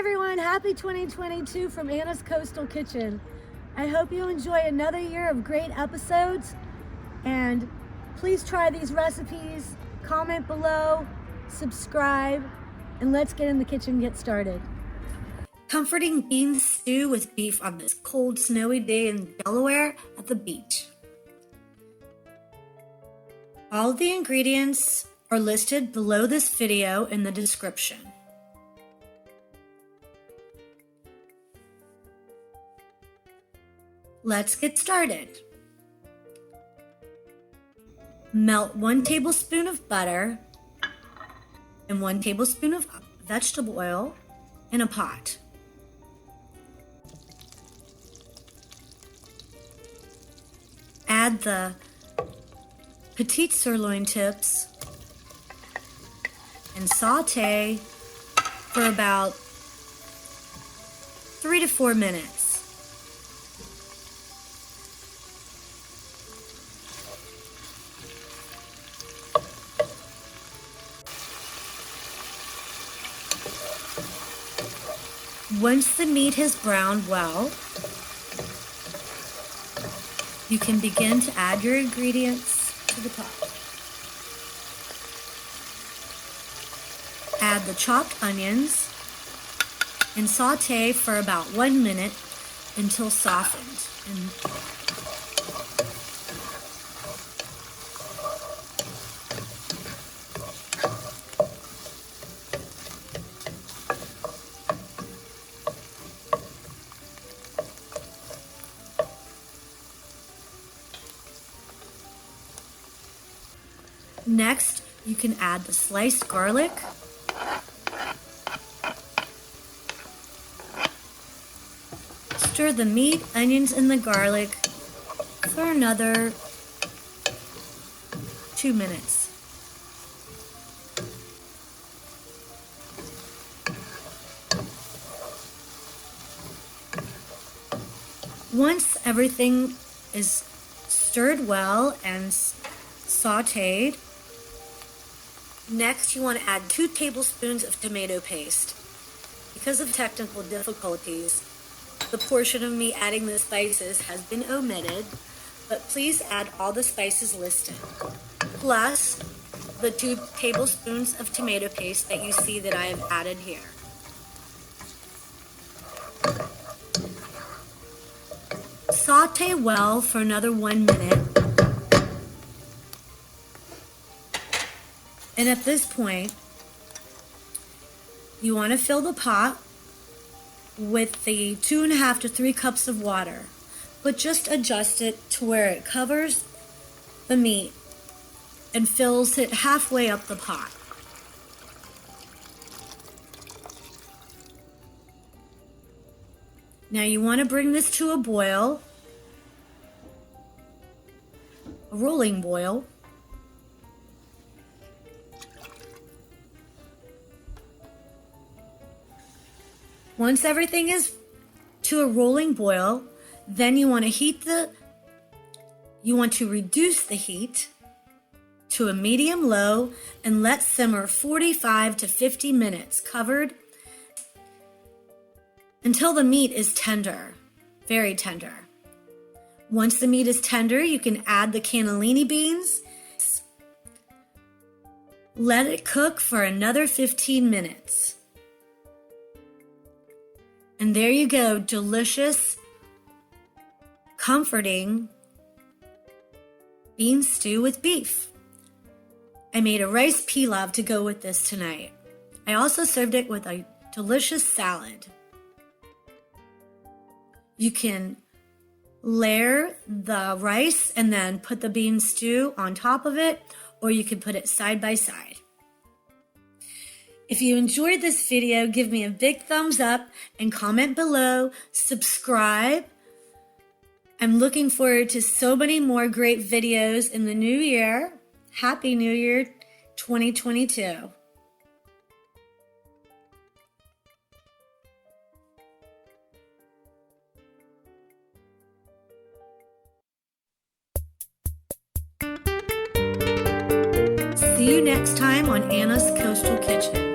everyone, happy 2022 from Anna's Coastal Kitchen. I hope you enjoy another year of great episodes, and please try these recipes, comment below, subscribe, and let's get in the kitchen and get started. Comforting bean stew with beef on this cold, snowy day in Delaware at the beach. All of the ingredients are listed below this video in the description. Let's get started. Melt 1 tablespoon of butter and 1 tablespoon of vegetable oil in a pot. Add the petite sirloin tips and saute for about 3 to 4 minutes. Once the meat has browned well, you can begin to add your ingredients to the pot. Add the chopped onions and saute for about 1 minute until softened. Next, you can add the sliced garlic, stir the meat, onions, and the garlic for another 2 minutes. Once everything is stirred well and sauteed, next, you want to add 2 tablespoons of tomato paste. Because of technical difficulties, the portion of me adding the spices has been omitted, but please add all the spices listed, plus the 2 tablespoons of tomato paste that you see that I have added here. Saute well for another 1 minute. And at this point, you want to fill the pot with the 2.5 to 3 cups of water, but just adjust it to where it covers the meat and fills it halfway up the pot. Now you want to bring this to a boil, a rolling boil. Once everything is to a rolling boil, then you want to reduce the heat to a medium-low and let simmer 45 to 50 minutes covered until the meat is tender, very tender. Once the meat is tender, you can add the cannellini beans. Let it cook for another 15 minutes. And there you go, delicious, comforting bean stew with beef. I made a rice pilaf to go with this tonight. I also served it with a delicious salad. You can layer the rice and then put the bean stew on top of it, or you can put it side by side. If you enjoyed this video, give me a big thumbs up and comment below, subscribe. I'm looking forward to so many more great videos in the new year. Happy New Year 2022. See you next time on Anna's Coastal Kitchen.